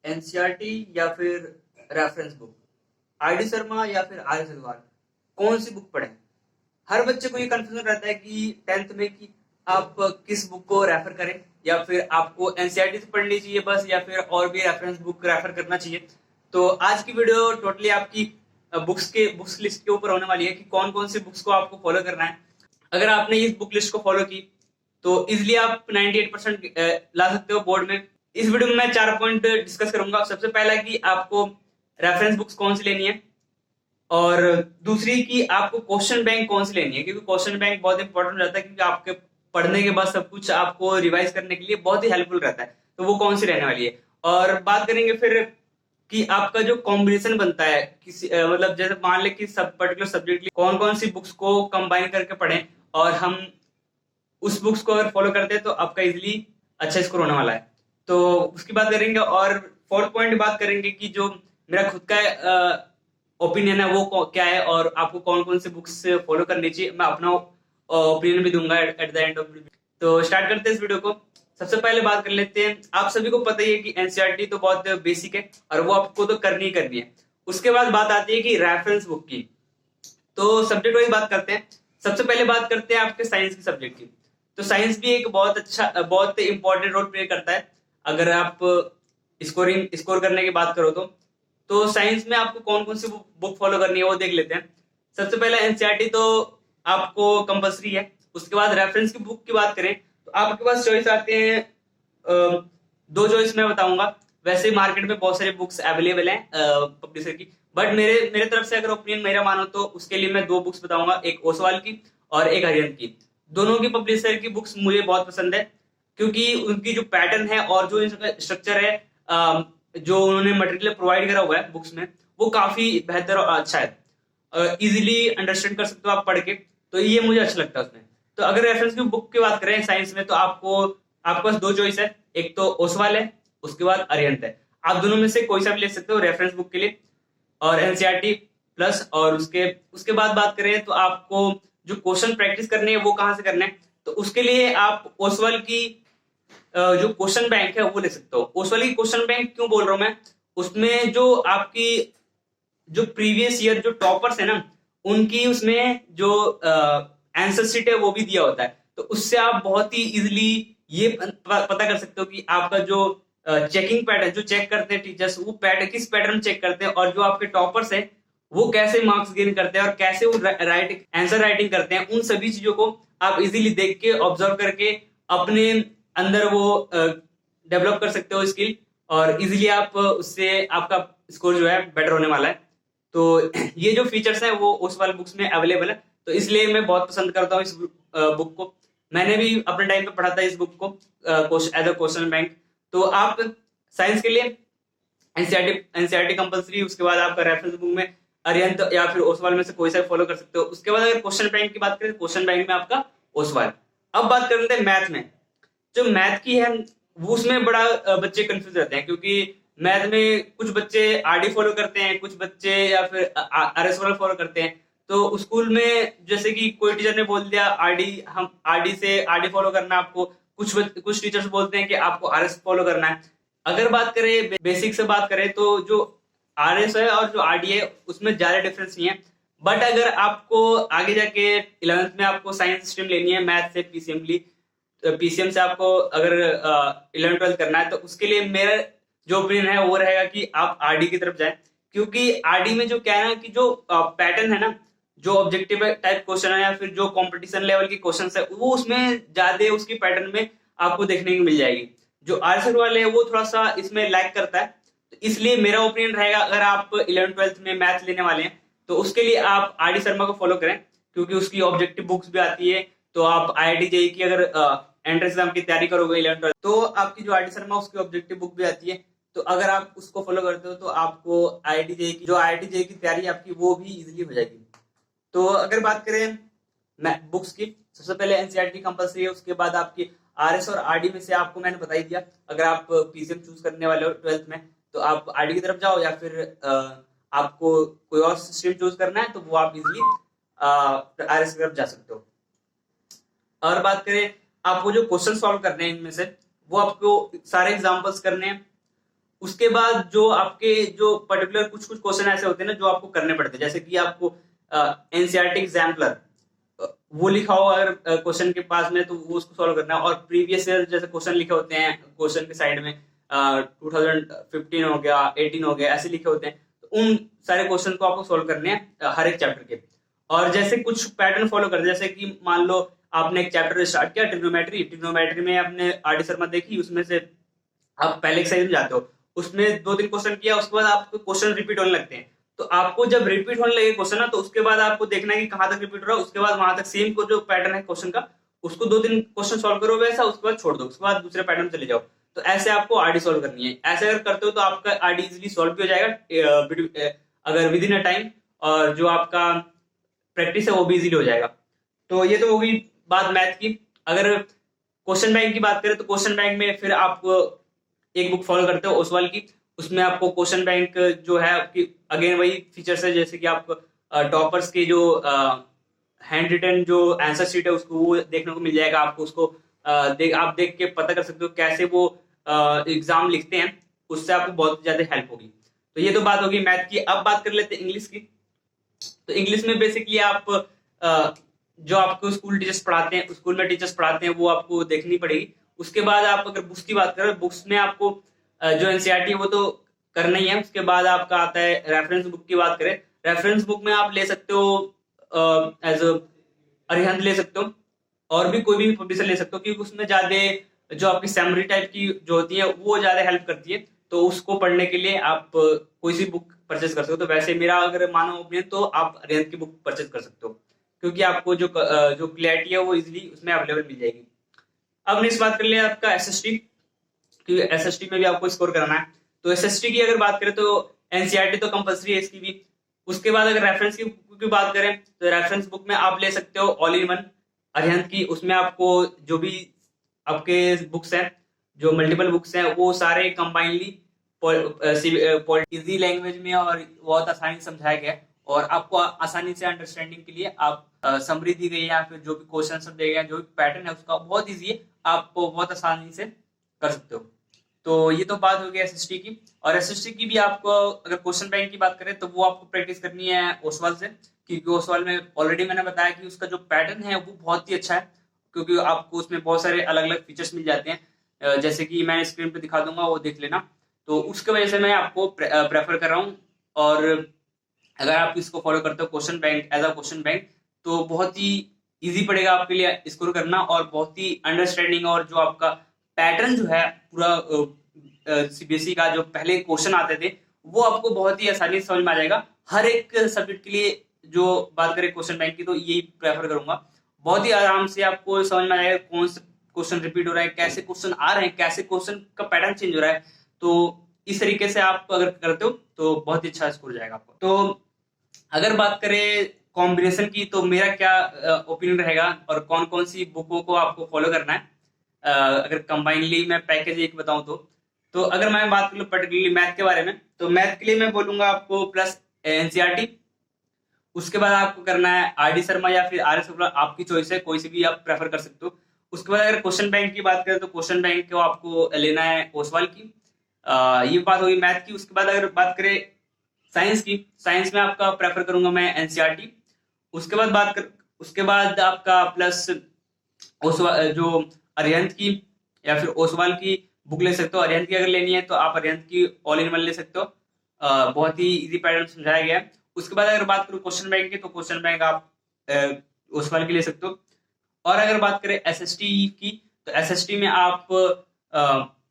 NCERT या फिर reference book, RD Sharma या फिर आर्य अग्रवाल, कौन सी बुक पढ़ें? हर बच्चे को ये कंफ्यूजन रहता है कि टेंथ में कि आप किस बुक को रेफर करें, या फिर आपको एनसीईआरटी से पढ़नी चाहिए बस, या फिर और भी रेफरेंस बुक रेफर करना चाहिए। तो आज की वीडियो टोटली आपकी बुक्स लिस्ट के ऊपर होने वाली है कि कौन कौन सी बुक्स को आपको फॉलो करना है। अगर आपने इस बुक लिस्ट को फॉलो की तो इजिली आप 98% ला सकते हो बोर्ड में। इस वीडियो में मैं 4 पॉइंट डिस्कस करूंगा। सबसे पहला कि आपको रेफरेंस बुक्स कौन सी लेनी है, और दूसरी कि आपको क्वेश्चन बैंक कौन सी लेनी है, क्योंकि क्वेश्चन बैंक बहुत इंपॉर्टेंट हो जाता है, क्योंकि आपके पढ़ने के बाद सब कुछ आपको रिवाइज करने के लिए बहुत ही हेल्पफुल रहता है। तो वो कौन सी रहने वाली है, और बात करेंगे फिर कि आपका जो कॉम्बिनेशन बनता है किसी मतलब जैसे मान ले कि सब पर्टिकुलर सब्जेक्ट के कौन कौन सी बुक्स को कंबाइन करके पढ़ें, और हम उस बुक्स को अगर फॉलो करते हैं तो आपका इजिली अच्छा स्कोर होने वाला है। तो उसकी बात करेंगे, और फोर्थ पॉइंट बात करेंगे कि जो मेरा खुद का ओपिनियन है वो क्या है, और आपको कौन कौन से बुक्स फॉलो करनी चाहिए। मैं अपना ओपिनियन भी दूंगा at the end of video. तो स्टार्ट करते हैं इस वीडियो को। सबसे पहले बात कर लेते हैं, आप सभी को पता ही है कि एनसीईआरटी तो बहुत बेसिक है और वो आपको तो करनी ही करनी है। उसके बाद बात आती है कि रेफरेंस बुक की। तो सब्जेक्ट वाइज बात करते हैं। सबसे पहले बात करते हैं आपके साइंस के सब्जेक्ट की। तो साइंस भी एक बहुत इंपॉर्टेंट रोल प्ले करता है। अगर आप स्कोर करने की बात करो तो साइंस में आपको कौन कौन सी बुक फॉलो करनी है वो देख लेते हैं। सबसे पहले एनसीईआरटी तो आपको कंपलसरी है। उसके बाद रेफरेंस की बुक की बात करें तो आपके पास चॉइस आते हैं, दो चॉइस मैं बताऊंगा। वैसे मार्केट में बहुत सारी बुक्स अवेलेबल हैं पब्लिशर की, बट मेरे तरफ से अगर ओपिनियन मेरा मानो तो उसके लिए मैं दो बुक्स बताऊंगा, एक ओसवाल की और एक हरिहंत की। दोनों की पब्लिशर की बुक्स मुझे बहुत पसंद है, क्योंकि उनकी जो पैटर्न है और जो इनका स्ट्रक्चर है, जो उन्होंने मटेरियल प्रोवाइड करा हुआ है बुक्स में, वो काफी बेहतर और अच्छा है। इजिली अंडरस्टैंड कर सकते हो आप पढ़ के, तो ये मुझे अच्छा लगता है उसमें। तो अगर रेफरेंस की बुक की बात करें साइंस में तो आपके पास दो चॉइस है, एक तो ओसवाल है, उसके बाद अरिहंत है। आप दोनों में से कोई सा भी ले सकते हो रेफरेंस बुक के लिए और एनसीईआरटी प्लस। और उसके उसके बाद बात करें तो आपको जो क्वेश्चन प्रैक्टिस करनी है वो कहाँ से करना है, तो उसके लिए आप ओसवाल की जो क्वेश्चन बैंक है वो ले सकते हो। ओसवाल की क्वेश्चन बैंक क्यों बोल रहा हूं मैं, उसमें जो आपकी जो प्रीवियस ईयर जो टॉपर्स है ना, उनकी उसमें जो आंसर शीट है वो भी दिया होता है। तो उससे आप बहुत ही इजिली ये पता कर सकते हो कि आपका जो चेकिंग पैटर्न जो चेक करते हैं टीचर्स, वो पैटर्न किस पैटर्न चेक करते हैं, और जो आपके टॉपर्स हैं वो कैसे मार्क्स गेन करते हैं और कैसे वो आंसर राइटिंग करते हैं। उन सभी चीजों को आप इजिली देख के ऑब्जर्व करके अपने अंदर वो डेवलप कर सकते हो स्किल, और इजिली आप उससे आपका स्कोर जो है बेटर होने वाला है। तो ये जो फीचर्स हैं वो उस वाले बुक्स में अवेलेबल है, तो इसलिए मैं बहुत पसंद करता हूँ इस बुक को। मैंने भी अपने टाइम पे पढ़ा था इस बुक को एज अ क्वेश्चन बैंक। तो आप साइंस के लिए एनसीईआरटी कंपलसरी, उसके बाद आपका रेफरेंस बुक में अरिहंत या फिर ओसवाल में से कोई सा फॉलो कर सकते हो। उसके बाद अगर क्वेश्चन बैंक की बात करें तो क्वेश्चन बैंक में आपका ओसवाल। अब बात कर लेते हैं मैथ में। जो मैथ की है वो उसमें बड़ा बच्चे कंफ्यूज रहते हैं, क्योंकि मैथ में कुछ बच्चे आरडी फॉलो करते हैं, कुछ बच्चे या फिर आरएस वाला फॉलो करते हैं। तो स्कूल में जैसे कि कोई टीचर ने बोल दिया आरडी, हम आरडी फॉलो करना है आपको, कुछ टीचर्स बोलते हैं कि आपको आरएस फॉलो करना है। अगर बात करें बेसिक से बात करें तो जो आरएस है और जो आरडी है उसमें ज्यादा डिफरेंस नहीं है। बट अगर आपको आगे जाके 11th में आपको साइंस स्ट्रीम लेनी है मैथ से पीसीएम से आपको अगर 11th-12th करना है, तो उसके लिए मेरा जो ओपिनियन है वो रहेगा कि आप आरडी की तरफ जाएं। क्योंकि आरडी में जो क्या है ना कि जो पैटर्न है ना, जो ऑब्जेक्टिव टाइप क्वेश्चन है या फिर जो कंपटीशन लेवल की क्वेश्चन है, वो उसमें ज्यादा उसकी पैटर्न में आपको देखने को मिल जाएगी। जो आर्ट्स वाले है वो थोड़ा सा इसमें लैग करता है। तो इसलिए मेरा ओपिनियन रहेगा, अगर आप 11th-12th में मैथ लेने वाले हैं तो उसके लिए आप आरडी शर्मा को फॉलो करें, क्योंकि उसकी ऑब्जेक्टिव बुक्स भी आती है। तो आप आईआईटी जेई की अगर एंट्रेंस एग्जाम की तैयारी करोगे 11th-12th, तो आपकी जो आरडी शर्मा उसकी ऑब्जेक्टिव बुक भी आती है। तो अगर आप उसको फॉलो करते हो तो आपको आईआईटी जेई की तैयारी आपकी वो भी इजिली हो जाएगी। तो अगर बात करें बुक्स की, सबसे पहले एनसीईआरटी कंपलसरी है, उसके बाद आपकी आरएस और आरडी में से आपको मैंने बता ही दिया। अगर आप पीसीएम चूज करने वाले हो 12th में तो आप आरडी की तरफ जाओ, या फिर आपको कोई और स्ट्रीम चूज करना है तो वो आप इजिली आरएस की तरफ जा सकते हो। और बात करें आपको जो क्वेश्चन सॉल्व करने हैं इनमें से, वो आपको सारे एग्जांपल्स करने हैं। उसके बाद जो आपके जो पर्टिकुलर कुछ कुछ क्वेश्चन ऐसे होते हैं ना जो आपको करने पड़ते हैं, जैसे कि आपको एनसीईआरटी एग्जाम्पलर वो लिखा हो अगर क्वेश्चन के पास में, तो वो उसको सॉल्व करना है। और प्रीवियस ईयर जैसे क्वेश्चन लिखे होते हैं क्वेश्चन के साइड में 2015 हो गया, 18 हो गया, ऐसे लिखे होते हैं, तो उन सारे क्वेश्चन को आपको सॉल्व करने हैं हर एक चैप्टर के। और जैसे कुछ पैटर्न फॉलो कर, जैसे कि मान लो आपने एक चैप्टर स्टार्ट किया ट्रिग्नोमेट्री में आपने आर डी शर्मा देखी, उसमें से आप पहले एक्सरसाइज में जाते हो, उसमें 2-3 क्वेश्चन किया, उसके बाद आपको क्वेश्चन रिपीट होने लगते हैं। तो आपको जब रिपीट होने लगे क्वेश्चन ना, तो उसके बाद आपको देखना है कि कहां तक रिपीट हो रहा है, उसके बाद वहां तक सेम को जो पैटर्न है क्वेश्चन का, उसको 2-3 क्वेश्चन सॉल्व करो वैसा, उसके बाद छोड़ दो, उसके बाद दूसरे पैटर्न चले जाओ। तो ऐसे आपको आरडी सॉल्व करनी है। ऐसे अगर करते हो तो आपका आरडी इजिली सॉल्व भी हो जाएगा अगर विद इन अ टाइम, और जो आपका प्रैक्टिस है वो भी इजिली हो जाएगा। तो ये तो होगी बात मैथ की। अगर क्वेश्चन बैंक की बात करें तो क्वेश्चन बैंक में फिर आप एक बुक फॉलो करते हो ओसवाल की, उसमें आपको क्वेश्चन बैंक जो है आपकी अगेन वही फीचर्स है, जैसे कि आप टॉपर्स के जो हैंड रिटन जो आंसर शीट है उसको वो देखने को मिल जाएगा आपको, उसको आप देख के पता कर सकते हो कैसे वो एग्जाम लिखते हैं, उससे आपको बहुत ज्यादा हेल्प होगी। तो ये तो बात होगी मैथ की। अब बात कर लेते हैं इंग्लिश की। तो इंग्लिश में बेसिकली आप जो आपको स्कूल टीचर्स पढ़ाते हैं, स्कूल में टीचर्स पढ़ाते हैं, वो आपको देखनी पड़ेगी। उसके बाद आप अगर बुक्स की बात करें, बुक्स में आपको जो एनसीईआरटी है वो तो करना ही है। उसके बाद आपका आता है रेफरेंस बुक की बात करें, रेफरेंस बुक में आप ले सकते हो एज अरिहंत ले सकते हो, और भी कोई भी पब्लिशर ले सकते हो, क्योंकि उसमें ज्यादा जो आपकी समरी टाइप की जो होती है वो ज्यादा हेल्प करती है। तो उसको पढ़ने के लिए आप कोई सी बुक परचेज कर सकते हो। तो वैसे मेरा अगर मानो ओपिनियन तो आप अरिहंत की बुक परचेज कर सकते हो, क्योंकि आपको जो क्लैरिटी है वो इजिली उसमें अवेलेबल मिल जाएगी। अब नेक्स्ट बात कर लिया आपका एसएसटी, क्योंकि एसएसटी में भी आपको स्कोर कराना है। तो एसएसटी की अगर बात करें तो एनसीईआरटी तो कंपलसरी है इसकी भी। उसके बाद अगर रेफरेंस की बात करें तो रेफरेंस बुक में आप ले सकते हो ऑल इन वन अरिहंत की। उसमें आपको जो भी आपके बुक्स हैं, जो मल्टीपल बुक्स हैं, वो सारे कंबाइनली इजी लैंग्वेज में और बहुत आसानी से समझाया गया है, और आपको आसानी से अंडरस्टैंडिंग के लिए आप समरी दी गई है या फिर जो भी क्वेश्चन सब दिए गए हैं, जो भी पैटर्न है उसका बहुत इजी है, आप बहुत आसानी से कर सकते हो। तो ये तो बात हो गई एसएसटी की। और एसएसटी की भी आपको अगर क्वेश्चन बैंक की बात करें तो वो आपको प्रैक्टिस करनी है ओसवाल से, क्योंकि ओसवाल में ऑलरेडी मैंने बताया कि उसका जो पैटर्न है वो बहुत ही अच्छा है, क्योंकि आपको उसमें बहुत सारे अलग अलग फीचर्स मिल जाते हैं, जैसे कि मैं स्क्रीन पे दिखा दूंगा, वो देख लेना। तो उसके वजह से मैं आपको प्रेफर कर रहा हूँ। और अगर आप इसको फॉलो करते हो question bank as a question bank, तो बहुत ही इजी पड़ेगा आपके लिए स्कोर करना, और बहुत ही अंडरस्टैंडिंग, और जो आपका पैटर्न जो है पूरा सीबीएसई का जो पहले क्वेश्चन आते थे वो आपको बहुत ही आसानी से समझ में आ जाएगा। हर एक सब्जेक्ट के लिए जो बात करें क्वेश्चन बैंक की, तो यही प्रेफर करूंगा। बहुत ही आराम से आपको समझ में आ जाएगा कौन से क्वेश्चन रिपीट हो रहा है, कैसे क्वेश्चन आ रहे हैं, कैसे क्वेश्चन का पैटर्न चेंज हो रहा है। तो इस तरीके से आप अगर करते हो तो बहुत ही अच्छा स्कोर जाएगा आपको। तो अगर बात करें कॉम्बिनेशन की, तो मेरा क्या ओपिनियन रहेगा और कौन कौन सी बुकों को आपको फॉलो करना है, अगर कंबाइनली मैं पैकेज एक बताऊं तो अगर मैं बात करूं पर्टिकुलरली मैथ के बारे में, तो मैथ के लिए मैं बोलूंगा आपको प्लस एनसीईआरटी। उसके बाद आपको करना है आर डी शर्मा या फिर आर एस शर्मा, आपकी चॉइस है, कोई से भी आप प्रेफर कर सकते हो। उसके बाद अगर क्वेश्चन बैंक की बात करें तो क्वेश्चन बैंक को आपको लेना है ओसवाल की। ये बात होगी मैथ की। उसके बाद अगर बात करें साइंस की, साइंस में आपका प्रेफर करूंगा मैं एनसीईआरटी। उसके बाद आपका प्लस जो अरिहंत की या फिर ओसवाल की बुक ले सकते हो। अरिहंत की अगर लेनी है तो आप अरिहंत की ऑल इन वन ले सकते हो, बहुत ही इजी पैटर्न समझाया गया है। उसके बाद अगर बात करूं क्वेश्चन बैंक की, तो क्वेश्चन बैंक आप ओसवाल की ले सकते हो। और अगर बात करें एसएसटी की, तो एसएसटी में आप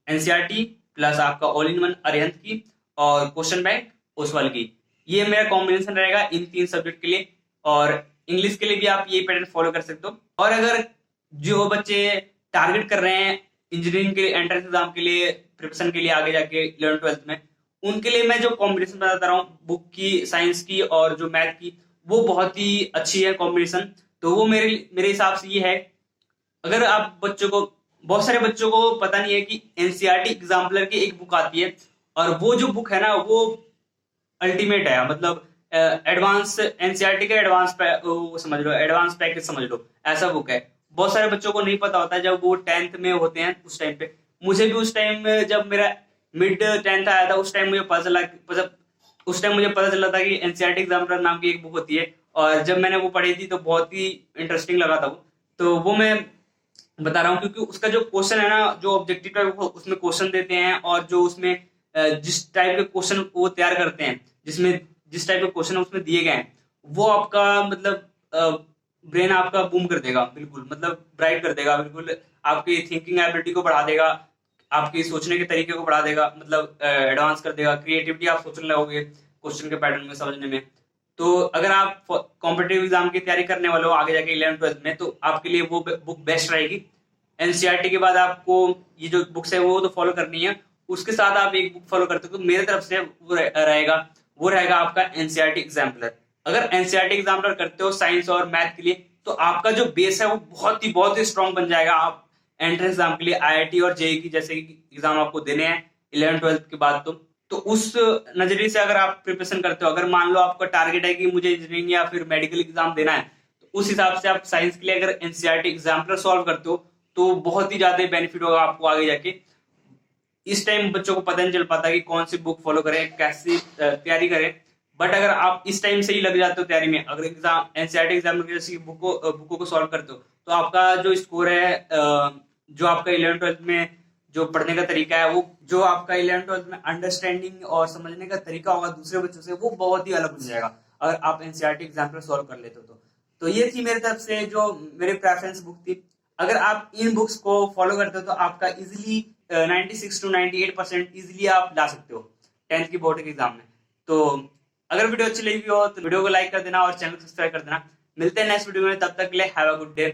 एनसीईआरटी प्लस आपका ऑल इन वन अरिहंत की और क्वेश्चन बैंक ओसवाल की, ये मेरा कॉम्बिनेशन रहेगा इन 3 सब्जेक्ट के लिए। और इंग्लिश के लिए भी आप ये पैटर्न फॉलो कर सकते हो। और अगर जो बच्चे टारगेट कर रहे हैं इंजीनियरिंग के एंट्रेंस एग्जाम के लिए प्रिपरेशन के लिए आगे जाके 11th-12th में, उनके लिए मैं जो कॉम्बिनेशन बताता रहा हूँ बुक की, साइंस की और जो मैथ की, वो बहुत ही अच्छी है कॉम्बिनेशन। तो वो मेरे हिसाब से ये है। अगर आप बच्चों को, बहुत सारे बच्चों को पता नहीं है कि एनसीईआरटी एग्जाम्पलर की एक बुक आती है, और वो जो बुक है ना वो अल्टीमेट है, मतलब एडवांस एनसीईआरटी का एडवांस समझ लो, एडवांस पैकेज समझ लो, ऐसा बुक है। बहुत सारे बच्चों को नहीं पता होता जब वो 10th में होते हैं उस टाइम पे। मुझे भी उस टाइम जब मिड 10th आया था, उस टाइम मुझे पता चला था कि एनसीईआरटी एग्जाम्पलर नाम की एक बुक होती है, और जब मैंने वो पढ़ी थी तो बहुत ही इंटरेस्टिंग लगा था वो। तो वो मैं बता रहा हूँ क्योंकि उसका जो क्वेश्चन है ना, जो ऑब्जेक्टिव टाइप उसमें क्वेश्चन देते हैं, और जो उसमें जिस टाइप के क्वेश्चन वो तैयार करते हैं, जिसमें जिस टाइप के क्वेश्चन उसमें दिए गए हैं, वो आपका मतलब ब्रेन आपका बूम कर देगा, बिल्कुल मतलब ब्राइट कर देगा, बिल्कुल आपकी थिंकिंग एबिलिटी को बढ़ा देगा, आपकी सोचने के तरीके को बढ़ा देगा, मतलब एडवांस कर देगा, क्रिएटिविटी आप सोचने लगोगे क्वेश्चन के पैटर्न में समझने में। तो अगर आप कॉम्पिटिटिव एग्जाम की तैयारी करने वाले हो आगे जाके 11th-12th में, तो आपके लिए वो बुक बेस्ट रहेगी। एनसीईआरटी के बाद आपको ये जो बुक्स है वो तो फॉलो करनी है, उसके साथ आप एक बुक फॉलो करते हो, तो मेरे तरफ से वो रहेगा आपका एनसीईआरटी एग्जाम्पलर। अगर एनसीईआरटी एग्जाम्पलर करते हो साइंस और मैथ के लिए, तो आपका जो बेस है वो बहुत ही स्ट्रांग बन जाएगा। आप एंट्रेंस एग्जाम के लिए आईआईटी और जेईई की जैसे एग्जाम आपको देने हैं 11th-12th के बाद, तो उस नजरिए से अगर आप प्रिपरेशन करते हो, अगर मान लो आपका टारगेट है कि मुझे इंजीनियरिंग या फिर मेडिकल एग्जाम देना है, तो उस हिसाब से आप साइंस के लिए अगर एनसीईआरटी एग्जाम्पलर सॉल्व करते हो, तो बहुत ही ज्यादा बेनिफिट होगा आपको आगे जाके। इस टाइम बच्चों को पता नहीं चल पाता कि कौन सी बुक फॉलो करें, कैसी तैयारी करें। बट अगर आप इस टाइम से ही लग जाते हो तैयारी में, अगर एग्जाम एनसीईआरटी एग्जाम जैसी बुकों को सॉल्व करते हो, तो आपका जो स्कोर है, जो आपका 11th-12th में जो पढ़ने का तरीका है, वो जो आपका 11th-12th में अंडरस्टैंडिंग और समझने का तरीका होगा दूसरे बच्चों से, वो बहुत ही अलग हो जाएगा अगर आप एनसीईआरटी एग्जाम्पल सॉल्व कर लेते हो तो ये थी मेरी तरफ से जो मेरी प्रेफरेंस बुक थी। अगर आप इन बुक्स को फॉलो करते हो तो आपका इजिली 96 to 98% इजिली आप ला सकते हो 10th की बोर्ड के एग्जाम में। तो अगर वीडियो अच्छी लगी हो तो वीडियो को लाइक कर देना और चैनल को सब्सक्राइब कर देना। मिलते हैं नेक्स्ट वीडियो में, तब तक के लिए हैव अ गुड डे।